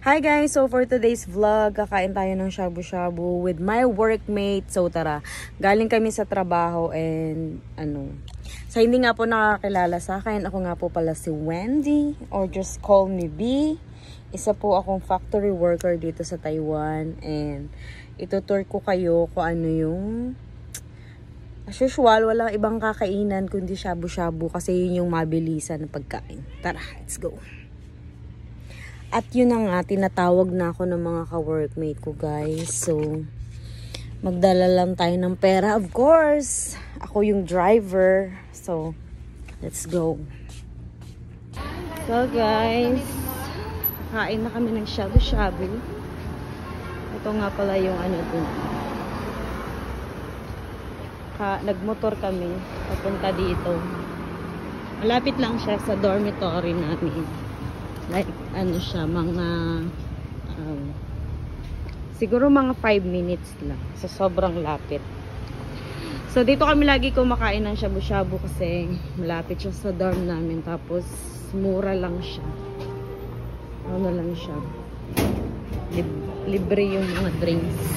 Hi guys! So for today's vlog, kakain tayo ng shabu-shabu with my workmate. So tara, galing kami sa trabaho and sa hindi nga po nakakilala sa akin, ako nga po pala si Wendy or just call me B. Isa po akong factory worker dito sa Taiwan and itutour ko kayo kung ano yung as usual, walang ibang kakainan kundi shabu-shabu kasi yun yung mabilisan na pagkain. Tara, let's go! At yun na nga, tinatawag na ako ng mga ka-workmate ko guys. So, magdala lang tayo ng pera. Of course, ako yung driver. So, let's go. So guys, kakain na kami ng shabu-shabu. Ito nga pala yung dun. Nagmotor kami papunta dito. Malapit lang siya sa dormitory namin. Like, siya, siguro mga 5 minutes lang. So, sobrang lapit. So, dito kami lagi kumakain ng shabu-shabu kasi malapit siya sa dorm namin. Tapos, mura lang siya. Ano lang siya. Libre yung mga drinks.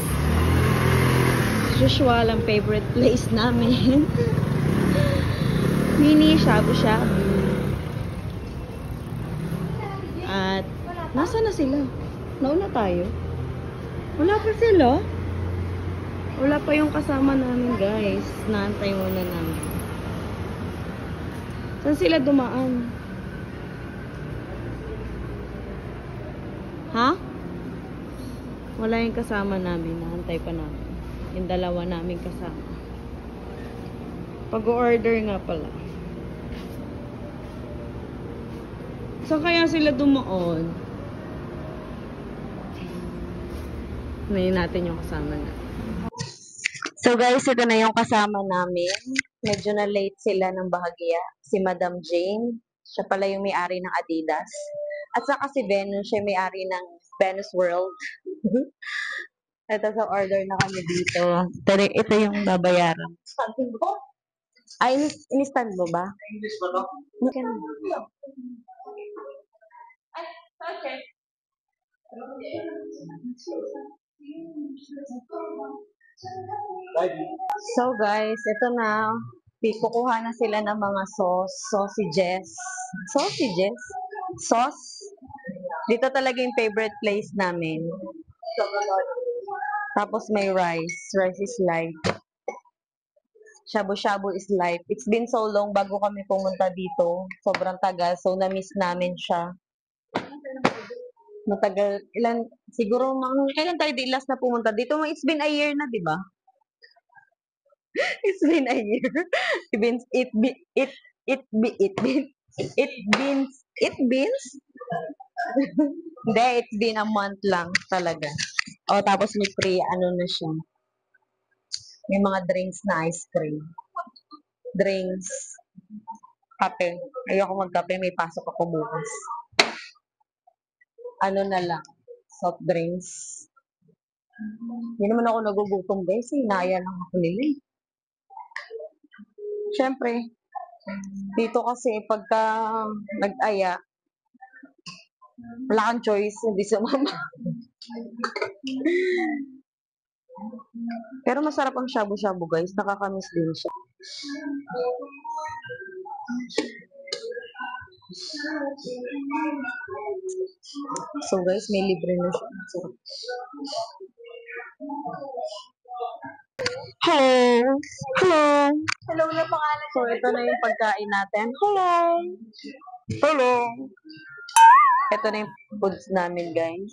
As usual, ang favorite place namin. Mini shabu-shabu. At, nasa na sila? Nauna tayo? Wala pa sila? Wala pa yung kasama namin, guys. Naantay muna namin. Saan sila dumaan? Ha? Wala yung kasama namin. Naantay pa namin. Yung dalawa namin kasama. Pag-order nga pala. Saan kaya sila dumaon? Ngayon natin yung kasama na. So guys, ito na yung kasama namin. Medyo na late sila ng bahagya. Si Madam Jane. Siya pala yung may-ari ng Adidas. At saka si Venus, siya may-ari ng Venus World. Ito, sa order na kami dito. Ito yung babayaran. Ay, in-stand mo ba? English ba to? Okay. So guys, ito na. Kukuha na sila ng mga sausages. Sausages? Sauce? Dito talaga yung favorite place namin. Tapos may rice. Rice is life. Shabu-shabu is life. It's been so long bago kami pumunta dito. Sobrang tagal. So, na-miss namin siya. Matagal, siguro, kailan tayo last na pumunta dito? It's been a year na, di ba? It's been a year. Hindi, it's been a month lang talaga. O, tapos may free, na siya. May mga drinks na ice cream. Drinks. Kape. Ayoko magkape, may pasok ako bukas. Na lang, soft drinks. Hindi naman ako nagugutom guys, inaya lang ako nila. Siyempre, dito kasi pagka nag-aya, wala kang choice, hindi sa mama. Pero masarap ang shabu-shabu guys, nakakamiss din siya. So guys, may libre na siya. Hello! Hello! Hello na pangalan. So ito na yung pagkain natin. Hello! Hello! Ito na yung foods namin guys.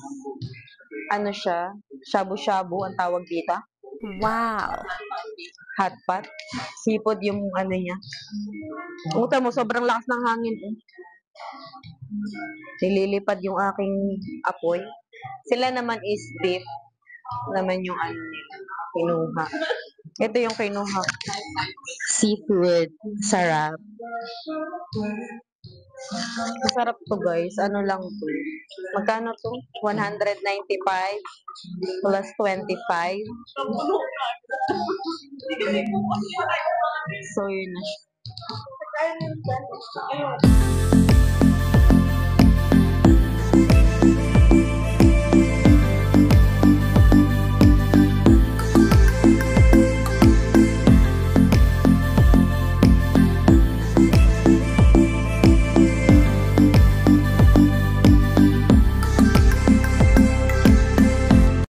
Siya? Shabu-shabu ang tawag dito. Wow! Hot pot. Seafood yung niya. Puta mo, sobrang lakas ng hangin eh. Nililipad yung aking apoy. Sila naman is beef. Naman yung kinuha. Ito yung kinuha. Seafood. Sarap. Masarap to guys. Lang to? Magkano to? 195 plus 25. So yun na siya.